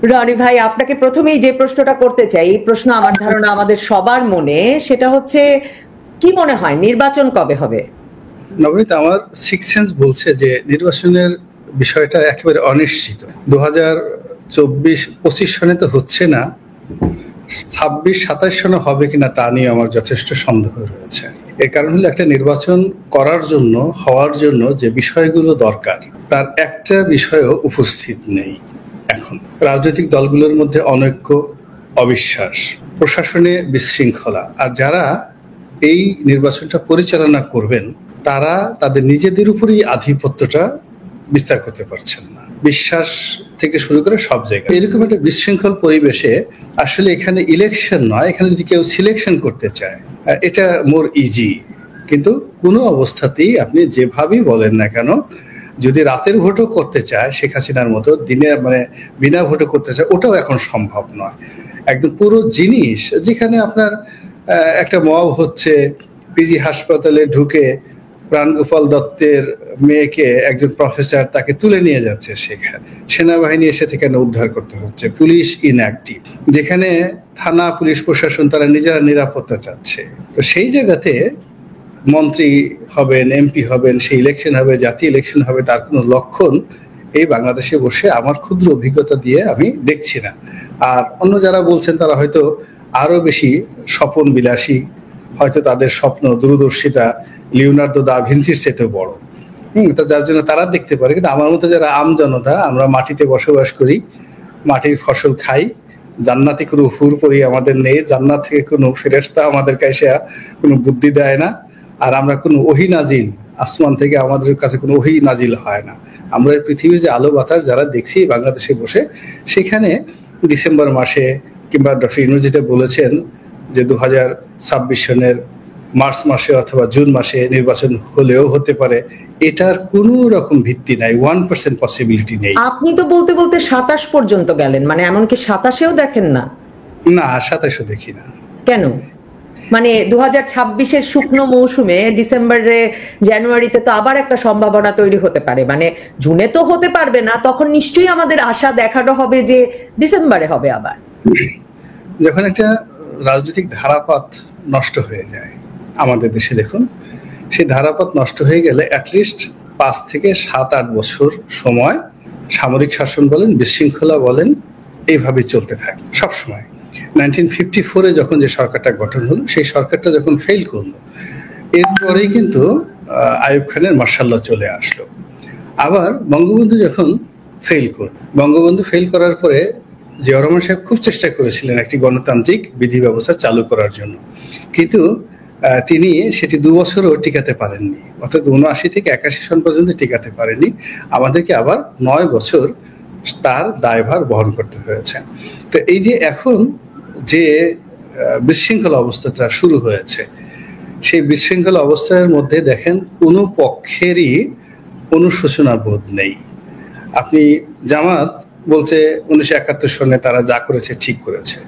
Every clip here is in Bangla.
রনি ভাই, আপনাকে প্রথমেই যে প্রশ্নটা করতে চাই, এই প্রশ্ন আমার ধারণা আমাদের সবার মনে, সেটা হচ্ছে কি মনে হয় নির্বাচন কবে হবে? নবনীত, আমার সিক্স সেন্স বলছে যে নির্বাচনের বিষয়টা একেবারে অনিশ্চিত। 2024-25 সনে তো হচ্ছে না, 26-27 সনে হবে কিনা তা নিয়ে আমার যথেষ্ট সন্দেহ রয়েছে। এর কারণ হলো, একটা নির্বাচন করার জন্য, হওয়ার জন্য যে বিষয়গুলো দরকার তার একটা বিষয়ও উপস্থিত নেই। এখন রাজনৈতিক দলগুলোর মধ্যে অনৈক্য, অবিশ্বাস, প্রশাসনে বিশৃঙ্খলা, আর যারা এই নির্বাচনটা পরিচালনা করবেন তারা তাদের নিজেদের উপরই আধিপত্যটা বিস্তার করতে পারছেন না। বিশ্বাস থেকে শুরু করে সব জায়গায় এরকম একটা বিশৃঙ্খল পরিবেশে আসলে এখানে ইলেকশন নয়, এখানে যদি কেউ সিলেকশন করতে চায় এটা মোর ইজি। কিন্তু কোনো অবস্থাতেই আপনি যেভাবেই বলেন না কেন, যদি রাতের ভোটও করতে চায় শেখ হাসিনার মতো, দিনে মানে বিনা ভোটও করতে চায়, ওটাও এখন সম্ভব নয়। একদম পুরো জিনিস, যেখানে আপনার একটা মব হচ্ছে, পিজি হাসপাতালে ঢুকে প্রাণগোপাল দত্তের মেয়েকে একজন প্রফেসর তাকে তুলে নিয়ে যাচ্ছে, সেখানে সেনাবাহিনী এসে থেকে উদ্ধার করতে হচ্ছে, পুলিশ ইনঅ্যাক্টিভ, যেখানে থানা পুলিশ প্রশাসন তারা নিজেরা নিরাপত্তা চাচ্ছে। তো সেই জায়গাতে মন্ত্রী হবেন, এমপি হবেন, সেই ইলেকশন হবে, জাতীয় ইলেকশন হবে, তার কোনো লক্ষণ এই বাংলাদেশে বসে আমার ক্ষুদ্র অভিজ্ঞতা দিয়ে আমি দেখছি না। আর অন্য যারা বলছেন তারা হয়তো আরো বেশি স্বপন বিলাসী, হয়তো তাদের স্বপ্ন দূরদর্শিতা লিওনার্দো দা ভিঞ্চির চেয়েও বড়। তো যার জন্য তারা দেখতে পারে। কিন্তু আমার মতো যারা আম জনতা, আমরা মাটিতে বসবাস করি, মাটির ফসল খাই, জান্নাতে কোনো হুরপরি আমাদের নেই, জান্নাত থেকে কোনো ফেরেশতা আমাদেরকে এসে কোনো বুদ্ধি দেয় না, আর আমরা কোনো ওহী নাজিল, আসমান থেকে আমাদের কাছে কোনো ওহী নাজিল হয় না। আমরা এই পৃথিবীর যে আলো বাতাস যারা দেখছি বাংলাদেশে বসে, সেখানে ডিসেম্বর মাসে কিংবা ডক্টর ইউনূস যেটা বলেছেন যে 2026 সনের মার্চ মাসে অথবা জুন মাসে নির্বাচন হলেও হতে পারে, এটার কোনো রকম ভিত্তি নাই, 1% পসিবিলিটি নেই। আপনি তো বলতে বলতে 27 পর্যন্ত গেলেন, মানে এমনকি 27-এও দেখেন না? না, 27-ও দেখি না। কেন? মানে 2026-এর শুকনো মৌসুমে ডিসেম্বরে জানুয়ারিতে তো আবার একটা সম্ভাবনা তৈরি হতে পারে, মানে জুনে তো হতে পারবে না, তখন নিশ্চয়ই আমাদের আশা দেখানো হবে যে ডিসেম্বরে হবে আবার। যখন একটা রাজনৈতিক ধারাপাত নষ্ট হয়ে যায় আমাদের দেশে, দেখুন সেই ধারাপাত নষ্ট হয়ে গেলে অ্যাটলিস্ট 5 থেকে 7-8 বছর সময় সামরিক শাসন বলেন, বিশৃঙ্খলা বলেন, এইভাবে চলতে থাকে সবসময়। 1954-এ যখন যে সরকারটা গঠন হলো, সেই সরকারটা যখন ফেল করলো, এরপরেই কিন্তু আইয়ুব খানের মার্শাল ল চলে আসলো। আবার বঙ্গবন্ধু যখন ফেল করল, বঙ্গবন্ধু ফেল করার পরে জিয়াউর রহমান সাহেব খুব চেষ্টা করেছিলেন একটি গণতান্ত্রিক বিধি ব্যবস্থা চালু করার জন্য, কিন্তু তিনি সেটি 2 বছরও টিকাতে পারেননি, অর্থাৎ 79 থেকে 81 সন পর্যন্ত টিকাতে পারেননি। আমাদেরকে আবার 9 বছর তার দায়ভার বহন করতে হয়েছে। তো এই যে এখন যে বিশৃঙ্খল অবস্থাটা শুরু হয়েছে, সেই বিশৃঙ্খল অবস্থার মধ্যে দেখেন কোনো পক্ষেরই অনুশোচনা বোধ নেই। আপনি জামাত বলছে 1971 সনে তারা যা করেছে ঠিক করেছে,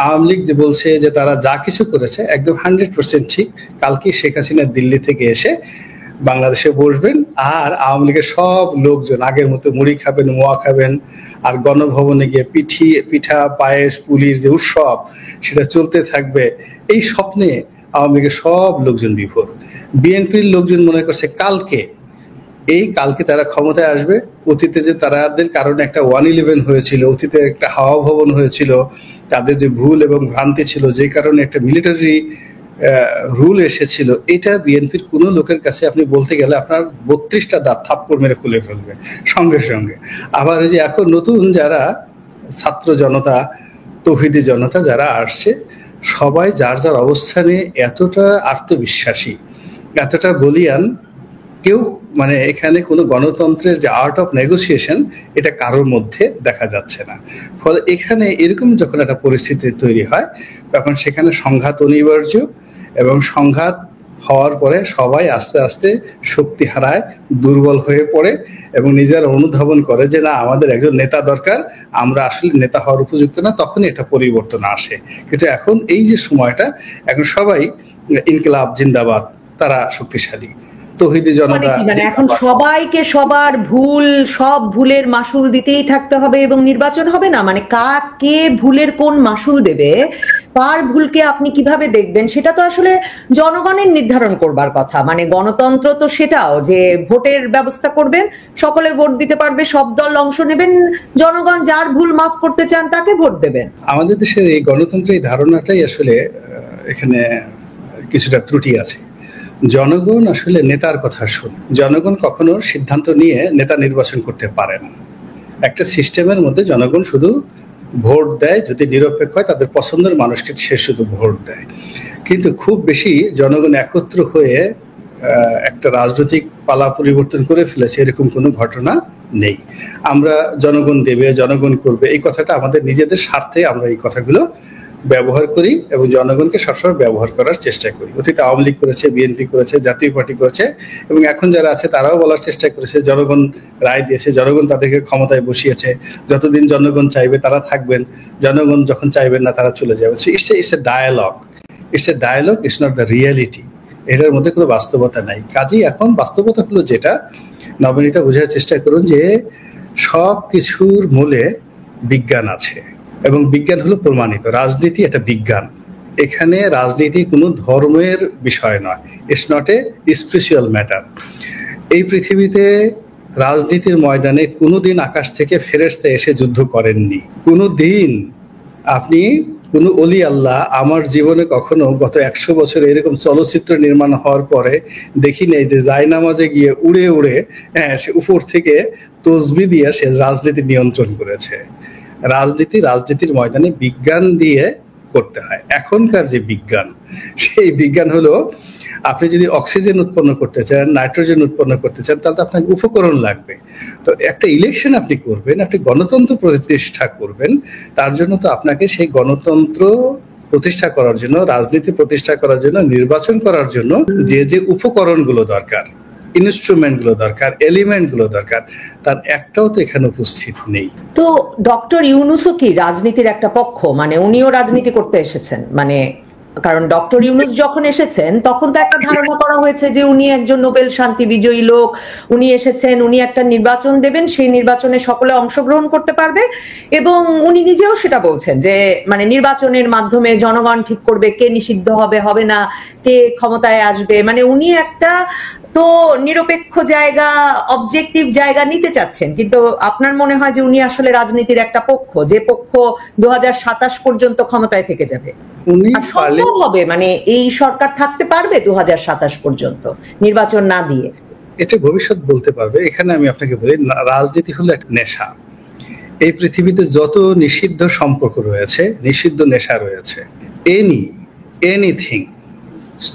আওয়ামী লীগ যে বলছে যে তারা যা কিছু করেছে একদম 100% ঠিক। কালকে শেখ হাসিনা দিল্লি থেকে এসে বাংলাদেশে বসবেন, আর আওয়ামী লীগের সব লোকজন আগের মতো মুড়ি খাবেন, মোয়া খাবেন, আর গণভবনে গিয়ে পিঠা পায়েস পুলিশ যে উৎসব সেটা চলতে থাকবে। এই স্বপ্নে আওয়ামী লীগের সব লোকজন বিভোর। বিএনপির লোকজন মনে করছে কালকে তারা ক্ষমতায় আসবে। অতীতে যে তাদের কারণে একটা 111 হয়েছিল, অতীতে একটা হাওয়া ভবন হয়েছিল, তাদের যে ভুল এবং ভ্রান্তি ছিল, যে কারণে একটা মিলিটারি রুল এসেছিল, এটা বিএনপির কোনো লোকের কাছে আপনি বলতে গেলে আপনার 32টা দাঁত থাপ্পড় মেরে খুলে ফেলবে সঙ্গে সঙ্গে। আবার এই যে এখন নতুন যারা ছাত্র জনতা, তৌহিদি জনতা যারা আসছে, সবাই যার যার অবস্থানে এতটা আত্মবিশ্বাসী, এতটা বলিয়ান, কেউ মানে এখানে কোনো গণতন্ত্রের যে আর্ট অফ নেগোসিয়েশন এটা কারোর মধ্যে দেখা যাচ্ছে না। ফলে এখানে এরকম যখন একটা পরিস্থিতি তৈরি হয়, তখন সেখানে সংঘাত অনিবার্য, এবং সংঘাত হওয়ার পরে সবাই আস্তে আস্তে শক্তি হারায়, দুর্বল হয়ে পড়ে, এবং নিজের অনুধাবন করে যে না, আমাদের একজন নেতা দরকার, আমরা আসলে নেতা হওয়ার উপযুক্ত না, তখনই একটা পরিবর্তন আসে। কিন্তু এখন এই যে সময়টা, এখন সবাই ইনকিলাব জিন্দাবাদ, তারা শক্তিশালী। তৌহিদি মানে জনতা কি, মানে এখন জিন্দাবাদ। সবাইকে সবার সব ভুলের মাসুল দিতেই থাকতে হবে এবং নির্বাচন হবে না? মানে কে ভুলের কোন মাসুল দেবে, কার ভুলকে আপনি কিভাবে দেখবেন, সেটা তো আসলে জনগণের নির্ধারণ করবার কথা। মানে গণতন্ত্র তো সেটাও, যে ভোটের ব্যবস্থা করবেন, সকলে ভোট দিতে পারবে, সব দল অংশ নেবেন, জনগণ যার ভুল মাফ করতে চান তাকে ভোট দেবেন। আমাদের দেশের এই গণতন্ত্রের এই ধারণাটাই আসলে এখানে কিছুটা ত্রুটি আছে। জনগণ আসলে নেতার কথা শোনে, জনগণ কখনো সিদ্ধান্ত নিয়ে নেতা নির্বাচন করতে পারে না। একটা সিস্টেমের মধ্যে জনগণ শুধু ভোট দেয়, যদি নিরপেক্ষ হয় তাদের পছন্দের মানুষকে সে শুধু ভোট দেয়। কিন্তু খুব বেশি জনগণ একত্র হয়ে একটা রাজনৈতিক পালা পরিবর্তন করে ফেলেছে এরকম কোনো ঘটনা নেই। আমরা জনগণ দেবে, জনগণ করবে, এই কথাটা আমাদের নিজেদের স্বার্থে আমরা এই কথাগুলো ব্যবহার করি এবং জনগণকে সবসময় ব্যবহার করার চেষ্টা করি। অতীতে আওয়ামী লীগ করেছে, বিএনপি করেছে, জাতীয় পার্টি করেছে, এবং এখন যারা আছে তারাও বলার চেষ্টা করেছে জনগণ রায় দিয়েছে, জনগণ তাদেরকে ক্ষমতায় বসিয়েছে, যতদিন জনগণ চাইবে তারা থাকবেন, জনগণ যখন চাইবেন না তারা চলে যাবে। It's a dialogue, it's not the reality. এটার মধ্যে কোনো বাস্তবতা নাই। কাজেই এখন বাস্তবতা হলো যেটা, নবনীতা বোঝার চেষ্টা করুন যে সব কিছুর মূলে বিজ্ঞান আছে এবং বিজ্ঞান হলো প্রমাণিত। রাজনীতি একটা বিজ্ঞান, এখানে রাজনীতি কোনো ধর্মের বিষয় নয়, it's not a spiritual matter. এই পৃথিবীতে রাজনীতির ময়দানে কোনোদিন আকাশ থেকে ফেরেশতা এসে যুদ্ধ করেননি। কোনোদিন আপনি কোনো অলি আল্লাহ, আমার জীবনে কখনো গত 100 বছরে এরকম চলচ্চিত্র নির্মাণ হওয়ার পরে দেখি নেই যে জায়নামাজে গিয়ে উড়ে উড়ে সে উপর থেকে তসবি দিয়ে সে রাজনীতি নিয়ন্ত্রণ করেছে। রাজনীতির ময়দানে বিজ্ঞান দিয়ে করতে হয়। এখনকার যে বিজ্ঞান, সেই বিজ্ঞান হলো আপনি যদি অক্সিজেন উৎপন্ন করতে চান, নাইট্রোজেন উৎপন্ন করতে চান, তাহলে তো আপনাকে উপকরণ লাগবে। তো একটা ইলেকশন আপনি করবেন, আপনি গণতন্ত্র প্রতিষ্ঠা করবেন, তার জন্য তো আপনাকে সেই গণতন্ত্র প্রতিষ্ঠা করার জন্য, রাজনীতি প্রতিষ্ঠা করার জন্য, নির্বাচন করার জন্য যে উপকরণগুলো দরকার, ইনস্ট্রুমেন্টগুলো দরকার, এলিমেন্টগুলো দরকার, তার একটাও তো এখানে উপস্থিত নেই। তো ডক্টর ইউনূসও কি রাজনীতির একটা পক্ষ? মানে উনিও রাজনীতি করতে এসেছেন? মানে কারণ ডক্টর ইউনূস যখন এসেছেন তখন তো একটা ধারণা করা হয়েছে যে উনি একজন নোবেল শান্তি বিজয়ী লোক, উনি এসেছেন, উনি একটা নির্বাচন দেবেন, সেই নির্বাচনে সকলে অংশগ্রহণ করতে পারবে, এবং উনি নিজেও সেটা বলছেন যে মানে নির্বাচনের মাধ্যমে জনগণ ঠিক করবে কে নিষিদ্ধ হবে, হবে না, কে ক্ষমতায় আসবে। মানে উনি একটা তো নিরপেক্ষ জায়গা, অবজেক্টিভ জায়গা নিতে চাচ্ছেন, কিন্তু আপনার মনে হয় যে উনি আসলে রাজনীতির একটা পক্ষ, যে পক্ষ 2027 পর্যন্ত ক্ষমতায় থেকে যাবে? উনি সম্ভব হবে মানে এই সরকার থাকতে পারবে 2027 পর্যন্ত নির্বাচন না দিয়ে? এটা ভবিষ্যৎ বলতে পারবে। এখানে আমি আপনাকে বলি, রাজনীতি হলো একটা নেশা। এই পৃথিবীতে যত নিষিদ্ধ সম্পর্ক রয়েছে, নিষিদ্ধ নেশা রয়েছে, এনিথিং,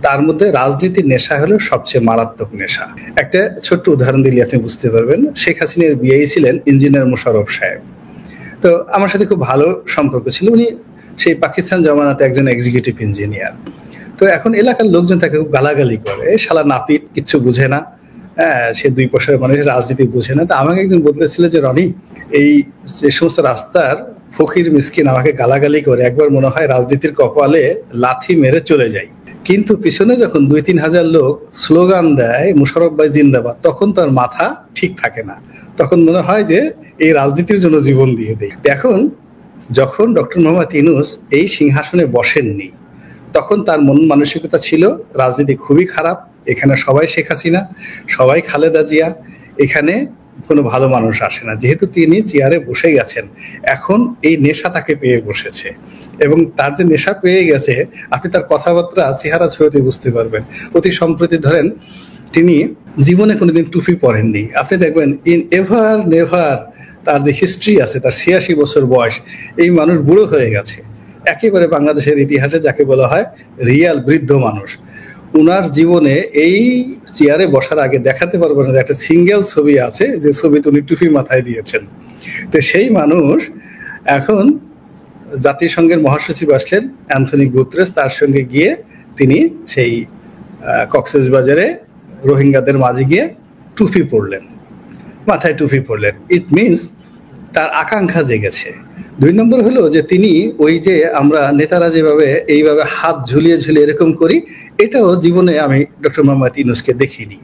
তার মধ্যে রাজনীতির নেশা হলো সবচেয়ে মারাত্মক নেশা। একটা ছোট্ট উদাহরণ দিলে আপনি বুঝতে পারবেন। শেখ হাসিনার বিয়েই ছিলেন ইঞ্জিনিয়ার মোশাররফ সাহেব। তো আমার সাথে খুব ভালো সম্পর্ক ছিল। উনি সেই পাকিস্তান জমানাতে একজন এক্সিকিউটিভ ইঞ্জিনিয়ার। তো এখন এলাকার লোকজন তাকে খুব গালাগালি করে, শালা নাপিত, কিচ্ছু বুঝে না, সে 2 পয়সার মানুষের রাজনীতি বুঝে না। তো আমাকে একদিন বলতেছিল যে রনি, এই যে সমস্ত রাস্তার ফকির মিসকিন আমাকে গালাগালি করে, একবার মনে হয় রাজনীতির কপালে লাথি মেরে চলে যাই, কিন্তু পিছনে যখন 2-3 হাজার লোক স্লোগান দেয় মোশাররফ ভাই জিন্দাবাদ, তখন তার মাথা ঠিক থাকে না, তখন মনে হয় যে এই রাজনীতির জন্য জীবন দিয়ে দেয়। এখন যখন ডক্টর মোহাম্মদ ইউনূস এই সিংহাসনে বসেননি, তখন তার মন মানসিকতা ছিল রাজনীতি খুবই খারাপ, এখানে সবাই শেখ হাসিনা, সবাই খালেদা জিয়া, এখানে কোনো ভালো মানুষ আসে না। যেহেতু তিনি চেয়ারে বসে গেছেন, এখন এই নেশা তাকে পেয়ে বসেছে, এবং তার যে নেশা পেয়ে গেছে আপনি তার কথাবার্তা, চেহারা ছড়াতে বুঝতে পারবেন। অতি সম্প্রতি ধরেন, তিনি জীবনে কোনোদিন টুপি পরেননি। আপনি দেখবেন ইন এভার নেভার, তার যে হিস্ট্রি আছে, তার 86 বছর বয়স, এই মানুষ বুড়ো হয়ে গেছে একেবারে। বাংলাদেশের ইতিহাসে যাকে বলা হয় রিয়াল বৃদ্ধ মানুষ, উনার জীবনে এই চেয়ারে বসার আগে দেখাতে পারবো না যে একটা সিঙ্গেল ছবি আছে যে ছবিতে উনি টুপি মাথায় দিয়েছেন। তো সেই মানুষ এখন জাতিসংঘের মহাসচিব আসলেন অ্যান্থনি গুতেরেস, তার সঙ্গে গিয়ে তিনি সেই কক্সবাজারে রোহিঙ্গাদের মাঝে গিয়ে টুপি পরলেন, মাথায় টুপি পরলেন। ইট মিনস তার আকাঙ্ক্ষা জেগেছে। 2 নম্বর হলো যে তিনি ওই যে আমরা নেতারা যেভাবে এইভাবে হাত ঝুলিয়ে ঝুলিয়ে এরকম করি, এটাও জীবনে আমি ডক্টর মোহাম্মদ ইউনূসকে দেখিনি।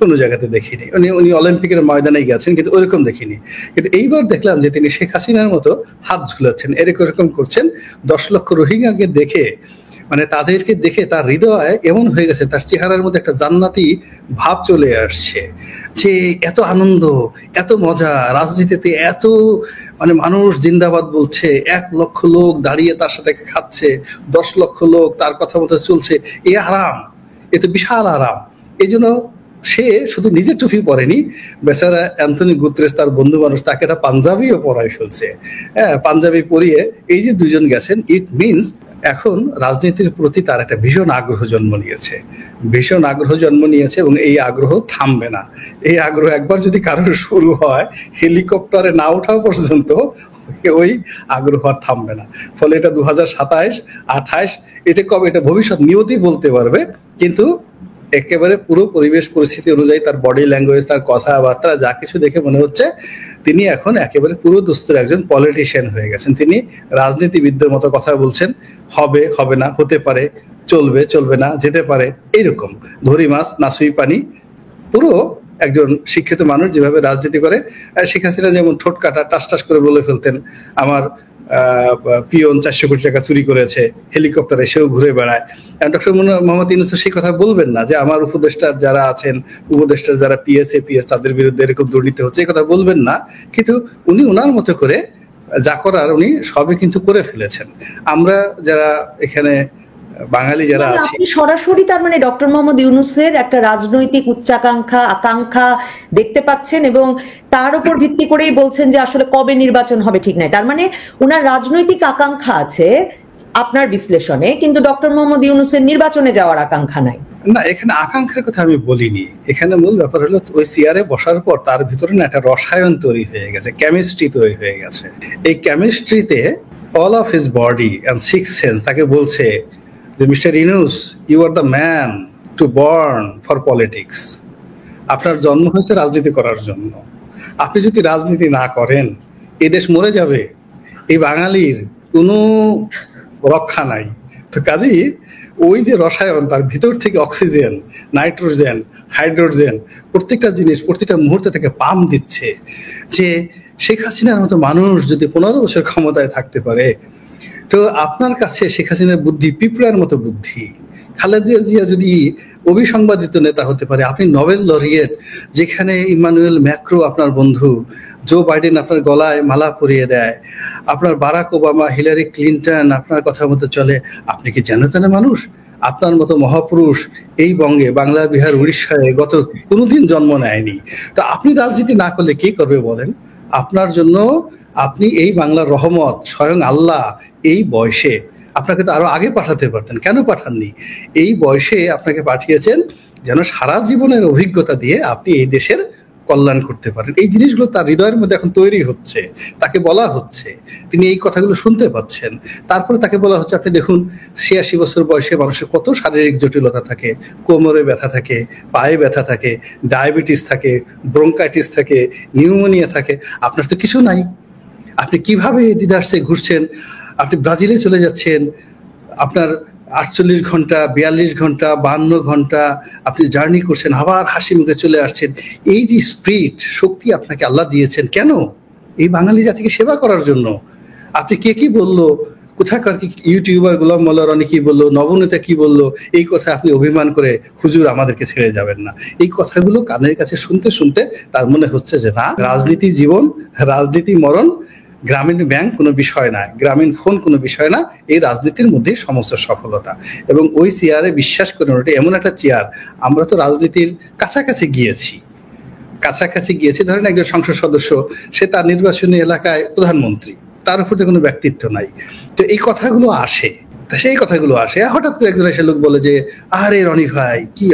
কোনো জায়গাতে দেখিনি। উনি উনি অলিম্পিকের ময়দানে গেছেন, কিন্তু ওরকম দেখিনি। কিন্তু এইবার দেখলাম যে তিনি শেখ হাসিনার মতো হাত ঝুলাচ্ছেন, এরকম করছেন। 10 লক্ষ রোহিঙ্গাকে দেখে, মানে তাদেরকে দেখে তার হৃদয় এমন হয়ে গেছে, তার চেহারার মধ্যে একটা জান্নাতি ভাব চলে আসছে, যে এত আনন্দ, এত মজা রাজনীতিতে, এত মানে মানুষ জিন্দাবাদ বলছে, 1 লক্ষ লোক দাঁড়িয়ে তার সাথে খাচ্ছে, 10 লক্ষ লোক তার কথা মতো চলছে, এ আরাম, এ তো বিশাল আরাম। এই জন্য সে শুধু নিজের টুপি পরেনি, বেচারা অ্যান্থনি গুতরেস তার বন্ধু মানুষ তাকে একটা পাঞ্জাবিও পরাই ফেলছে। হ্যাঁ, পাঞ্জাবি পরিয়ে এই যে দুজন গেছেন, ইট মিনস এখন রাজনীতির প্রতি তার একটা ভীষণ আগ্রহ জন্ম নিয়েছে, ভীষণ আগ্রহ জন্ম নিয়েছে, এবং এই আগ্রহ থামবে না। এই আগ্রহ একবার যদি কারোর শুরু হয়, হেলিকপ্টারে না ওঠা পর্যন্ত ওই আগ্রহ আর থামবে না। ফলে এটা 2027, 28, এটা কবে, এটা ভবিষ্যৎ নিয়তি বলতে পারবে। কিন্তু একেবারে পুরো পরিবেশ পরিস্থিতি অনুযায়ী তার বডি ল্যাঙ্গুয়েজ, তার কথাবার্তা, যা কিছু দেখে মনে হচ্ছে তিনি এখন একেবারে পুরো দস্তুর একজন পলিটিশিয়ান হয়ে গেছেন। তিনি রাজনীতিবিদদের মতো কথা বলছেন, হবে, হবে না, হতে পারে, চলবে, চলবে না, যেতে পারে, এইরকম ধরি মাছ নাসুই পানি। পুরো একজন শিক্ষিত মানুষ যেভাবে রাজনীতি করে, শেখ হাসিনা যেমন ঠোঁট কাটা টাস টাস করে বলে ফেলতেন, আমার পিয়ন 400 কোটি টাকা চুরি করেছে, হেলিকপ্টারে সেও ঘুরে বেড়ায়। ডক্টর মোহাম্মদ ইউনূস সেই কথা বলবেন না যে আমার উপদেষ্টা যারা আছেন, উপদেষ্টা যারা পিএস তাদের বিরুদ্ধে এরকম দুর্নীতি হচ্ছে, এই কথা বলবেন না। কিন্তু উনি ওনার মতো করে যা করার উনি সবই কিন্তু করে ফেলেছেন। আমরা যারা এখানে বাঙালি যারা আছি, আপনি সরাসরি তার মানে ডক্টর মোহাম্মদ ইউনূসের একটা রাজনৈতিক আকাঙ্ক্ষা দেখতে পাচ্ছেন, এবং তার উপর ভিত্তি করেই বলছেন যে আসলে কবে নির্বাচন হবে ঠিক নাই। তার মানে ওনার রাজনৈতিক আকাঙ্ক্ষা আছে আপনার বিশ্লেষণে, কিন্তু ডক্টর মোহাম্মদ ইউনূসের নির্বাচনে যাওয়ার আকাঙ্ক্ষা নাই। না, এখানে আকাঙ্ক্ষার কথা আমি বলিনি। এখানে মূল ব্যাপার হলো ওই চেয়ারে বসার পর তার ভিতরে না একটা রসায়ন তৈরি হয়ে গেছে, কেমিস্ট্রি তৈরি হয়ে গেছে। এই কেমিস্ট্রিতে all of his body and 6 sense তাকে বলছে যে mister Yunus, you are the man to born for politics. আপনার জন্ম হয়েছে রাজনীতি করার জন্য। আপনি যদি রাজনীতি না করেন, এই দেশ মরে যাবে, এই বাঙালির কোনো রক্ষা নাই। তো কাজেই ওই যে রসায়ন, তার ভিতর থেকে অক্সিজেন, নাইট্রোজেন, হাইড্রোজেন, প্রত্যেকটা জিনিস প্রত্যেকটা মুহূর্তে থেকে পাম্প দিচ্ছে যে শেখ হাসিনার মতো মানুষ যদি 15 বছর ক্ষমতায় থাকতে পারে, তো আপনার কাছে শেখ হাসিনার বুদ্ধি পিঁপড়ার মতো বুদ্ধি। খালেদা জিয়া যদি অবিসংবাদিত নেতা হতে পারে, আপনি নোবেল লরিয়েট, যেখানে ইমানুয়েল ম্যাক্রো আপনার বন্ধু, জো বাইডেন আপনার গলায় মালা পরিয়ে দেয়, আপনার বারাক ওবামা, হিলারি ক্লিন্টন আপনার কথা মতো চলে, আপনি কি জানেন মানুষ? আপনার মতো মহাপুরুষ এই বঙ্গে, বাংলা, বিহার, উড়িষ্যায় গত কোনোদিন জন্ম নেয়নি। তো আপনি রাজনীতি না করলে কি করবে বলেন? আপনার জন্য আপনি এই বাংলার রহমত, স্বয়ং আল্লাহ এই বয়সে আপনাকে তো আরো আগে পাঠাতে পারতেন, কেন পাঠাননি? এই বয়সে আপনাকে পাঠিয়েছেন যেন সারা জীবনের অভিজ্ঞতা দিয়ে আপনি এই দেশের কল্যাণ করতে পারেন। এই জিনিসগুলো তার হৃদয়ের মধ্যে এখন তৈরি হচ্ছে, তাকে বলা হচ্ছে, তিনি এই কথাগুলো শুনতে পাচ্ছেন। তারপরে তাকে বলা হচ্ছে, আপনি দেখুন 86 বছর বয়সে মানুষের কত শারীরিক জটিলতা থাকে, কোমরে ব্যথা থাকে, পায়ে ব্যথা থাকে, ডায়াবেটিস থাকে, ব্রঙ্কাইটিস থাকে, নিউমোনিয়া থাকে, আপনার তো কিছু নাই। আপনি কিভাবে দ্বিধার্সে ঘুরছেন? আপনি ব্রাজিলে চলে যাচ্ছেন, আপনার 48 ঘন্টা, 42 ঘন্টা, 52 ঘন্টা আপনি জার্নি করছেন, আবার হাসি মুখে চলে আসছেন। এই যে স্পিরিট, শক্তি আপনাকে আল্লাহ দিয়েছেন কেন? এই বাঙালি জাতিকে সেবা করার জন্য। আপনি কে কি বললো, কোথাকার কি ইউটিউবার গোলাম মোল্লা রনি কি বললো, নবনেতা কি বললো, এই কথা আপনি অভিমান করে হুজুর আমাদেরকে ছেড়ে যাবেন না। এই কথাগুলো কানের কাছে শুনতে শুনতে তার মনে হচ্ছে যে না, রাজনীতি জীবন, রাজনীতি মরণ, গ্রামীণ ব্যাংক কোনো বিষয় না, গ্রামীণ ফোন কোনো বিষয় না, এই রাজনীতির মধ্যেই সমস্ত সফলতা। এবং ওই চেয়ারে বিশ্বাস করেন, ওটা এমন একটা চেয়ার, আমরা তো রাজনীতির কাছাকাছি গিয়েছি। ধরেন একজন সংসদ সদস্য, সে তার নির্বাচনী এলাকায় প্রধানমন্ত্রী, তার উপর তো কোনো ব্যক্তিত্ব নাই। তো এই কথাগুলো আসে, তা সেই কথাগুলো আসে, হঠাৎ করে একজন এসে লোক বলে যে আরে রনি ভাই কি